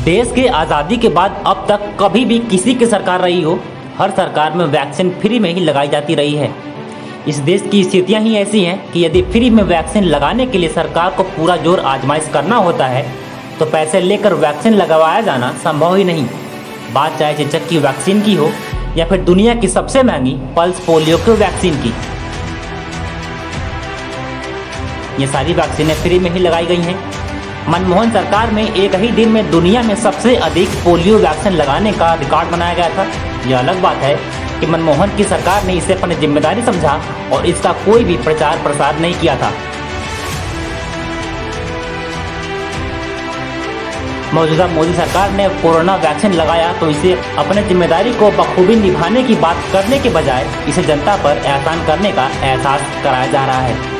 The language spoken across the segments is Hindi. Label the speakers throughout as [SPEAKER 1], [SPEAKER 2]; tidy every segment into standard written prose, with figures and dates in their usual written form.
[SPEAKER 1] देश के आज़ादी के बाद अब तक कभी भी किसी की सरकार रही हो, हर सरकार में वैक्सीन फ्री में ही लगाई जाती रही है। इस देश की स्थितियां ही ऐसी हैं कि यदि फ्री में वैक्सीन लगाने के लिए सरकार को पूरा जोर आजमाइश करना होता है तो पैसे लेकर वैक्सीन लगवाया जाना संभव ही नहीं। बात चाहे चेचक की वैक्सीन की हो या फिर दुनिया की सबसे महंगी पल्स पोलियो की वैक्सीन की, ये सारी वैक्सीनें फ्री में ही लगाई गई हैं। मनमोहन सरकार में एक ही दिन में दुनिया में सबसे अधिक पोलियो वैक्सीन लगाने का रिकॉर्ड बनाया गया था। यह अलग बात है कि मनमोहन की सरकार ने इसे अपनी जिम्मेदारी समझा और इसका कोई भी प्रचार प्रसार नहीं किया था। मौजूदा मोदी सरकार ने कोरोना वैक्सीन लगाया तो इसे अपने जिम्मेदारी को बखूबी निभाने की बात करने के बजाय इसे जनता पर एहसान करने का एहसास कराया जा रहा है।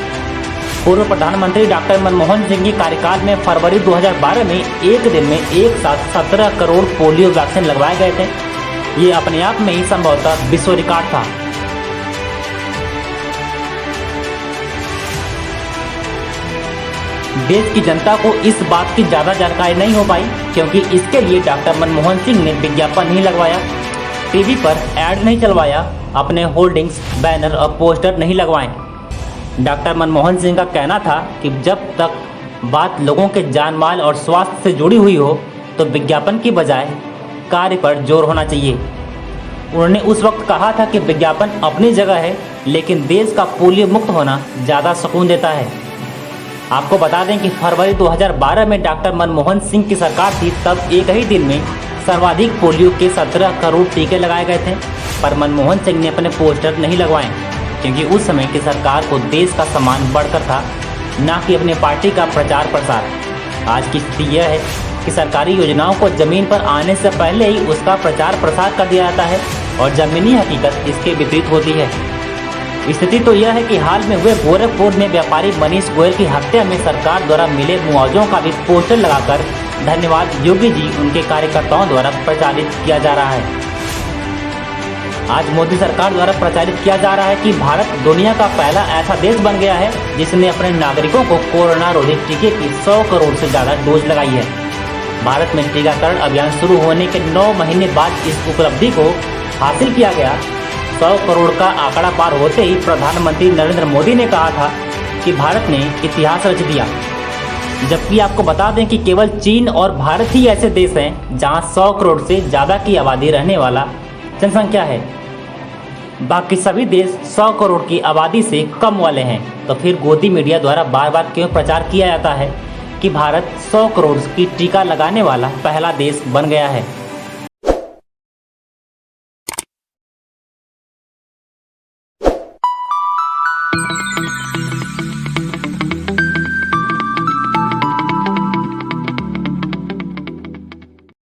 [SPEAKER 1] पूर्व प्रधानमंत्री डॉक्टर मनमोहन सिंह के कार्यकाल में फरवरी 2012 में एक दिन में एक साथ 17 करोड़ पोलियो वैक्सीन लगवाए गए थे। ये अपने आप में ही संभवतः विश्व रिकॉर्ड था। देश की जनता को इस बात की ज़्यादा जानकारी नहीं हो पाई क्योंकि इसके लिए डॉक्टर मनमोहन सिंह ने विज्ञापन नहीं लगवाया, टीवी पर ऐड नहीं चलवाया, अपने होर्डिंग्स, बैनर और पोस्टर नहीं लगवाए। डॉक्टर मनमोहन सिंह का कहना था कि जब तक बात लोगों के जान माल और स्वास्थ्य से जुड़ी हुई हो तो विज्ञापन की बजाय कार्य पर जोर होना चाहिए। उन्होंने उस वक्त कहा था कि विज्ञापन अपनी जगह है लेकिन देश का पोलियो मुक्त होना ज़्यादा सुकून देता है। आपको बता दें कि फरवरी 2012 में डॉक्टर मनमोहन सिंह की सरकार थी, तब एक ही दिन में सर्वाधिक पोलियो के 17 करोड़ टीके लगाए गए थे, पर मनमोहन सिंह ने अपने पोस्टर नहीं लगवाए क्योंकि उस समय की सरकार को देश का सम्मान बढ़कर था, न कि अपनी पार्टी का प्रचार प्रसार। आज की स्थिति यह है कि सरकारी योजनाओं को जमीन पर आने से पहले ही उसका प्रचार प्रसार कर दिया जाता है और जमीनी हकीकत इसके विपरीत होती है। स्थिति तो यह है कि हाल में हुए गोरखपुर में व्यापारी मनीष गोयल की हत्या में सरकार द्वारा मिले मुआवजों का भी पोस्टर लगाकर धन्यवाद योगी जी उनके कार्यकर्ताओं द्वारा प्रचारित किया जा रहा है। आज मोदी सरकार द्वारा प्रचारित किया जा रहा है कि भारत दुनिया का पहला ऐसा देश बन गया है जिसने अपने नागरिकों को कोरोना रोधी टीके की 100 करोड़ से ज़्यादा डोज लगाई है। भारत में टीकाकरण अभियान शुरू होने के 9 महीने बाद इस उपलब्धि को हासिल किया गया। 100 करोड़ का आंकड़ा पार होते ही प्रधानमंत्री नरेंद्र मोदी ने कहा था कि भारत ने इतिहास रच दिया। जबकि आपको बता दें कि केवल चीन और भारत ही ऐसे देश हैं जहां 100 करोड़ से ज़्यादा की आबादी रहने वाला जनसंख्या है। बाकी सभी देश 100 करोड़ की आबादी से कम वाले हैं। तो फिर गोदी मीडिया द्वारा बार बार क्यों प्रचार किया जाता है कि भारत 100 करोड़ की टीका लगाने वाला पहला देश बन गया है।